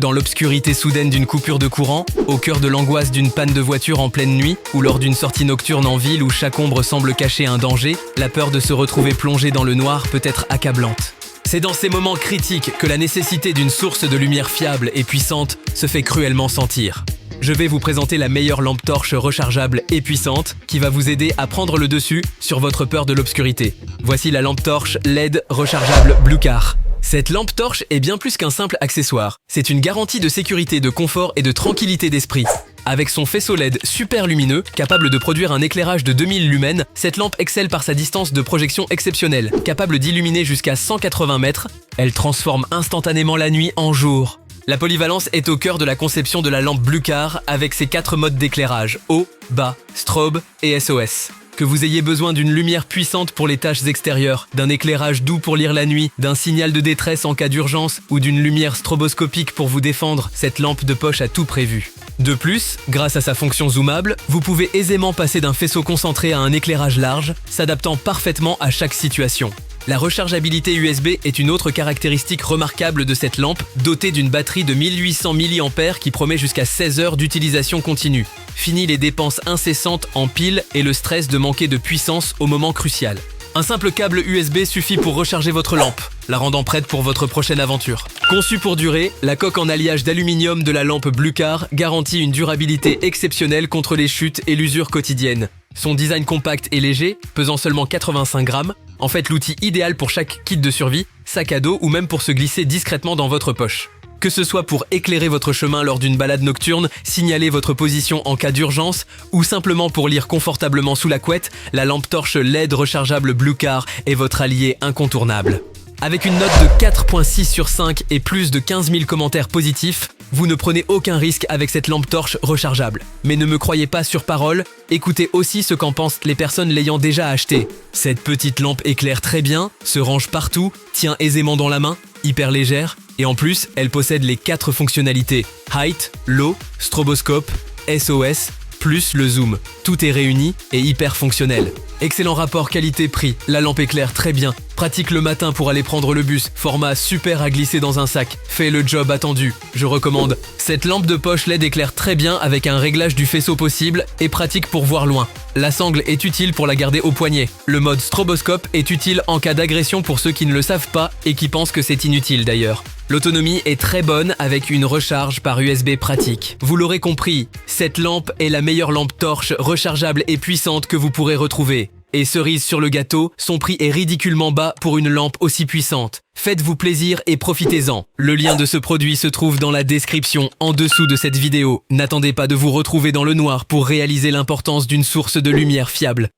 Dans l'obscurité soudaine d'une coupure de courant, au cœur de l'angoisse d'une panne de voiture en pleine nuit, ou lors d'une sortie nocturne en ville où chaque ombre semble cacher un danger, la peur de se retrouver plongé dans le noir peut être accablante. C'est dans ces moments critiques que la nécessité d'une source de lumière fiable et puissante se fait cruellement sentir. Je vais vous présenter la meilleure lampe torche rechargeable et puissante qui va vous aider à prendre le dessus sur votre peur de l'obscurité. Voici la lampe torche LED rechargeable Bluecar. Cette lampe torche est bien plus qu'un simple accessoire. C'est une garantie de sécurité, de confort et de tranquillité d'esprit. Avec son faisceau LED super lumineux, capable de produire un éclairage de 2000 lumens, cette lampe excelle par sa distance de projection exceptionnelle. Capable d'illuminer jusqu'à 180 mètres, elle transforme instantanément la nuit en jour. La polyvalence est au cœur de la conception de la lampe Bluecar avec ses 4 modes d'éclairage, haut, bas, strobe et SOS. Que vous ayez besoin d'une lumière puissante pour les tâches extérieures, d'un éclairage doux pour lire la nuit, d'un signal de détresse en cas d'urgence ou d'une lumière stroboscopique pour vous défendre, cette lampe de poche a tout prévu. De plus, grâce à sa fonction zoomable, vous pouvez aisément passer d'un faisceau concentré à un éclairage large, s'adaptant parfaitement à chaque situation. La rechargeabilité USB est une autre caractéristique remarquable de cette lampe, dotée d'une batterie de 1800 mAh qui promet jusqu'à 16 heures d'utilisation continue. Fini les dépenses incessantes en piles et le stress de manquer de puissance au moment crucial. Un simple câble USB suffit pour recharger votre lampe, la rendant prête pour votre prochaine aventure. Conçue pour durer, la coque en alliage d'aluminium de la lampe Bluecar garantit une durabilité exceptionnelle contre les chutes et l'usure quotidienne. Son design compact et léger, pesant seulement 85 grammes, en fait l'outil idéal pour chaque kit de survie, sac à dos ou même pour se glisser discrètement dans votre poche. Que ce soit pour éclairer votre chemin lors d'une balade nocturne, signaler votre position en cas d'urgence ou simplement pour lire confortablement sous la couette, la lampe torche LED rechargeable Bluecar est votre allié incontournable. Avec une note de 4.6 sur 5 et plus de 15 000 commentaires positifs, vous ne prenez aucun risque avec cette lampe torche rechargeable. Mais ne me croyez pas sur parole, écoutez aussi ce qu'en pensent les personnes l'ayant déjà achetée. Cette petite lampe éclaire très bien, se range partout, tient aisément dans la main, hyper légère, et en plus, elle possède les 4 fonctionnalités Height, Low, Stroboscope, SOS, plus le zoom. Tout est réuni et hyper fonctionnel. Excellent rapport qualité-prix, la lampe éclaire très bien. Pratique le matin pour aller prendre le bus, format super à glisser dans un sac. Fait le job attendu, je recommande. Cette lampe de poche LED éclaire très bien avec un réglage du faisceau possible et pratique pour voir loin. La sangle est utile pour la garder au poignet. Le mode stroboscope est utile en cas d'agression pour ceux qui ne le savent pas et qui pensent que c'est inutile d'ailleurs. L'autonomie est très bonne avec une recharge par USB pratique. Vous l'aurez compris, cette lampe est la meilleure lampe torche rechargeable et puissante que vous pourrez retrouver. Et cerise sur le gâteau, son prix est ridiculement bas pour une lampe aussi puissante. Faites-vous plaisir et profitez-en. Le lien de ce produit se trouve dans la description en dessous de cette vidéo. N'attendez pas de vous retrouver dans le noir pour réaliser l'importance d'une source de lumière fiable.